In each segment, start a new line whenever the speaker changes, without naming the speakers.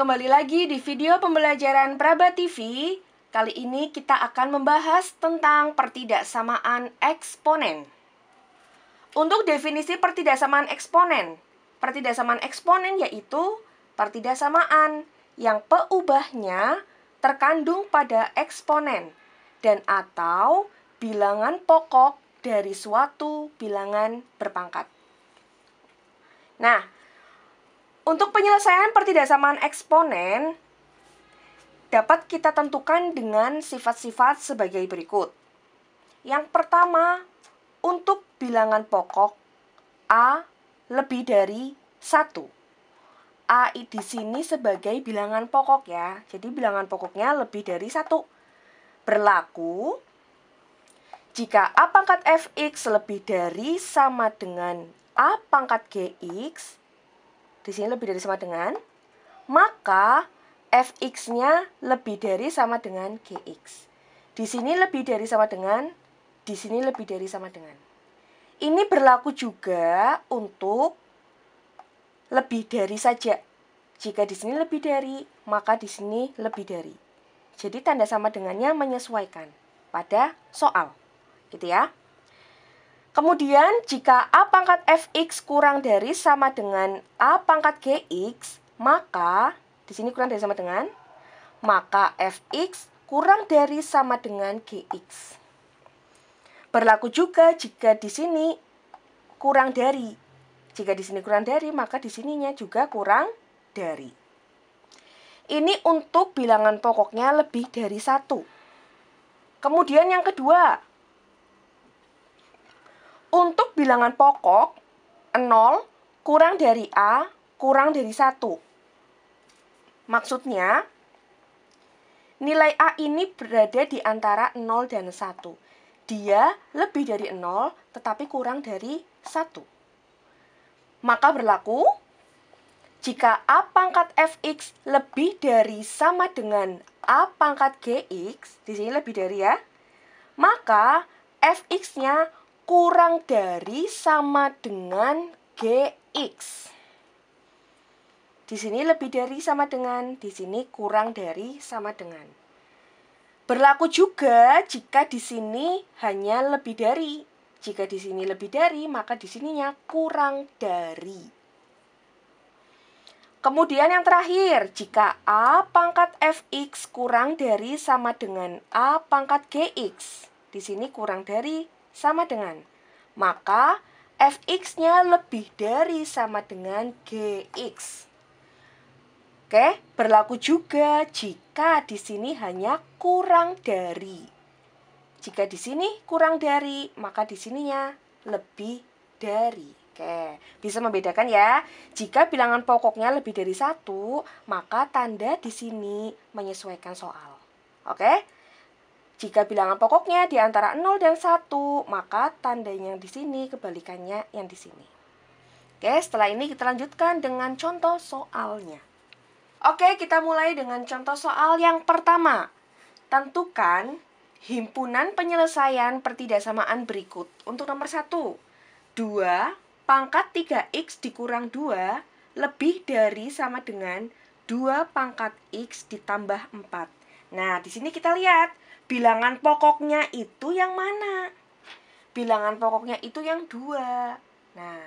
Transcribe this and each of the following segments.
Kembali lagi di video pembelajaran Praba TV. Kali ini kita akan membahas tentang pertidaksamaan eksponen. Untuk definisi pertidaksamaan eksponen yaitu pertidaksamaan yang peubahnya terkandung pada eksponen dan atau bilangan pokok dari suatu bilangan berpangkat. Nah, untuk penyelesaian pertidaksamaan eksponen dapat kita tentukan dengan sifat-sifat sebagai berikut. Yang pertama, untuk bilangan pokok A lebih dari 1. A di sini sebagai bilangan pokok ya. Jadi bilangan pokoknya lebih dari 1. Berlaku jika A pangkat fx lebih dari sama dengan A pangkat gx, di sini lebih dari sama dengan, maka fx-nya lebih dari sama dengan gx. Di sini lebih dari sama dengan, di sini lebih dari sama dengan. Ini berlaku juga untuk lebih dari saja. Jika di sini lebih dari, maka di sini lebih dari. Jadi tanda sama dengannya menyesuaikan pada soal. Gitu ya. Kemudian, jika A pangkat fx kurang dari sama dengan A pangkat gx, maka, di sini kurang dari sama dengan, maka fx kurang dari sama dengan gx. Berlaku juga jika di sini kurang dari. Jika di sini kurang dari, maka di sininya juga kurang dari. Ini untuk bilangan pokoknya lebih dari 1. Kemudian yang kedua, untuk bilangan pokok 0 kurang dari A kurang dari 1. Maksudnya, nilai A ini berada di antara 0 dan 1. Dia lebih dari 0 tetapi kurang dari 1. Maka berlaku jika A pangkat fx lebih dari sama dengan A pangkat gx, di sini lebih dari ya, maka fx-nya kurang dari sama dengan gx. Di sini lebih dari sama dengan, di sini kurang dari sama dengan. Berlaku juga jika di sini hanya lebih dari. Jika di sini lebih dari, maka di sininya kurang dari. Kemudian yang terakhir, jika A pangkat fx kurang dari sama dengan A pangkat gx, di sini kurang dari sama dengan, maka fx-nya lebih dari sama dengan gx. Oke, berlaku juga jika di sini hanya kurang dari. Jika di sini kurang dari, maka di sininya lebih dari. Oke, bisa membedakan ya. Jika bilangan pokoknya lebih dari 1, maka tanda di sini menyesuaikan soal. Oke? Jika bilangan pokoknya di antara 0 dan 1, maka tandanya di sini kebalikannya yang di sini. Oke, setelah ini kita lanjutkan dengan contoh soalnya. Oke, kita mulai dengan contoh soal yang pertama. Tentukan himpunan penyelesaian pertidaksamaan berikut. Untuk nomor 1, 2 pangkat 3x dikurang 2 lebih dari sama dengan 2 pangkat x ditambah 4. Nah, di sini kita lihat bilangan pokoknya itu yang mana? Bilangan pokoknya itu yang 2. Nah,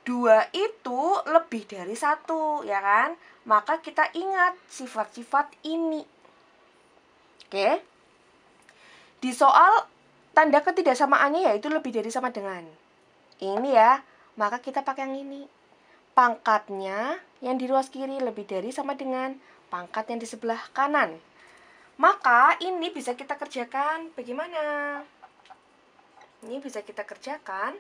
2 itu lebih dari 1, ya kan? Maka kita ingat sifat-sifat ini. Oke? Di soal tanda ketidaksamaannya yaitu lebih dari sama dengan. Ini ya, maka kita pakai yang ini. Pangkatnya yang di ruas kiri lebih dari sama dengan pangkat yang di sebelah kanan. Maka ini bisa kita kerjakan bagaimana? Ini bisa kita kerjakan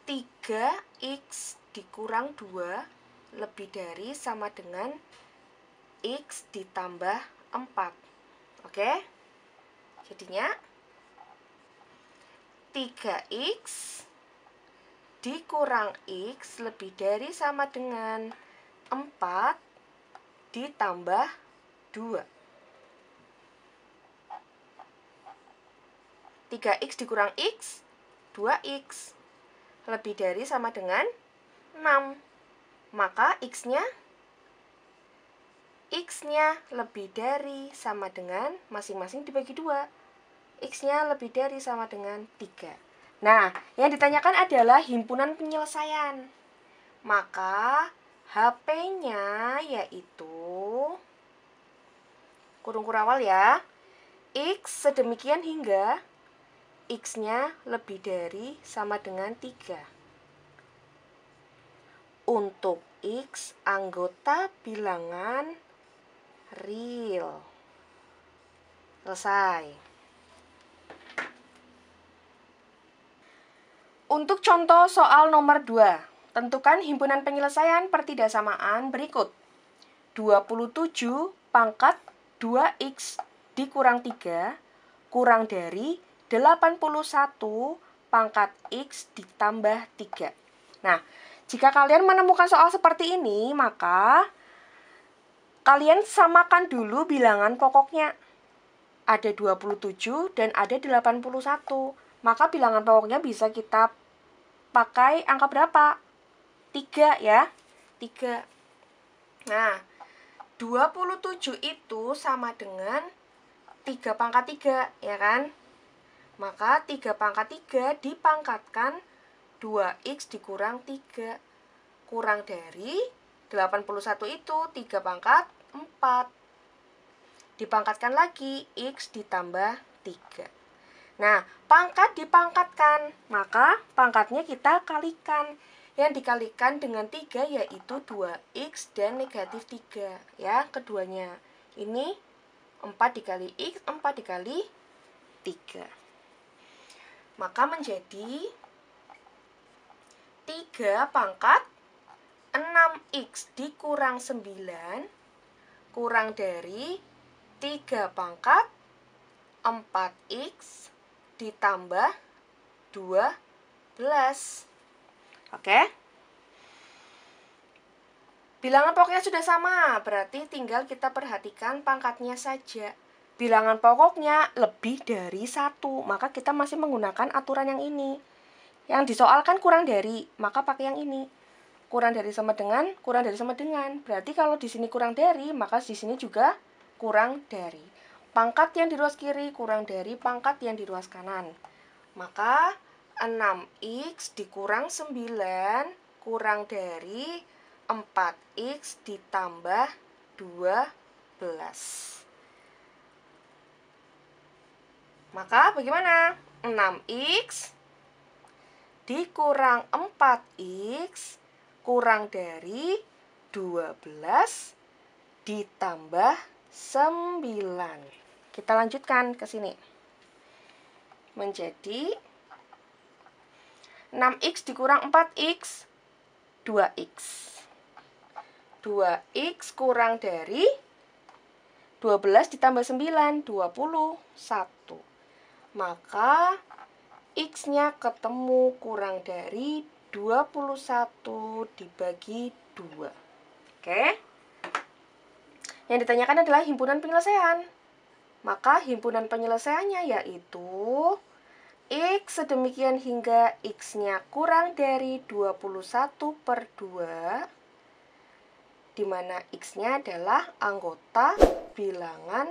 3x dikurang 2 lebih dari sama dengan x ditambah 4. Oke? Jadinya 3x dikurang x lebih dari sama dengan 4 ditambah 2. 3x dikurang x, 2x. Lebih dari sama dengan 6. Maka x-nya X-nya lebih dari sama dengan masing-masing dibagi 2. X-nya lebih dari sama dengan 3. Nah, yang ditanyakan adalah himpunan penyelesaian. Maka HP-nya yaitu kurung kurawal ya. X sedemikian hingga X-nya lebih dari sama dengan 3. Untuk X anggota bilangan real. Selesai. Untuk contoh soal nomor 2, tentukan himpunan penyelesaian pertidaksamaan berikut. 27 pangkat 2X dikurang 3 kurang dari 81 pangkat X ditambah 3. Nah, jika kalian menemukan soal seperti ini, maka kalian samakan dulu bilangan pokoknya. Ada 27 dan ada 81. Maka bilangan pokoknya bisa kita pakai angka berapa? 3 ya. 3. Nah, 27 itu sama dengan 3 pangkat 3, ya kan? Maka 3 pangkat 3 dipangkatkan 2X dikurang 3. Kurang dari 81 itu 3 pangkat 4. Dipangkatkan lagi, X ditambah 3. Nah, pangkat dipangkatkan, maka pangkatnya kita kalikan. Yang dikalikan dengan 3 yaitu 2X dan negatif 3. Ya, keduanya. Ini 4 dikali X, 4 dikali 3. Maka menjadi 3 pangkat 6X dikurang 9 kurang dari 3 pangkat 4X ditambah 12. Oke? Bilangan pokoknya sudah sama, berarti tinggal kita perhatikan pangkatnya saja. Bilangan pokoknya lebih dari 1, maka kita masih menggunakan aturan yang ini. Yang disoalkan kurang dari, maka pakai yang ini. Kurang dari sama dengan, kurang dari sama dengan. Berarti kalau di sini kurang dari, maka di sini juga kurang dari. Pangkat yang di ruas kiri kurang dari pangkat yang di ruas kanan. Maka 6X dikurang 9 kurang dari 4X ditambah 12. Maka bagaimana? 6X dikurang 4X kurang dari 12 ditambah 9. Kita lanjutkan ke sini. Menjadi 6X dikurang 4X, 2X. 2X kurang dari 12 ditambah 9, 21. Maka X-nya ketemu kurang dari 21 dibagi 2. Oke? Yang ditanyakan adalah himpunan penyelesaian. Maka himpunan penyelesaiannya yaitu X sedemikian hingga X-nya kurang dari 21 per 2, di mana X-nya adalah anggota bilangan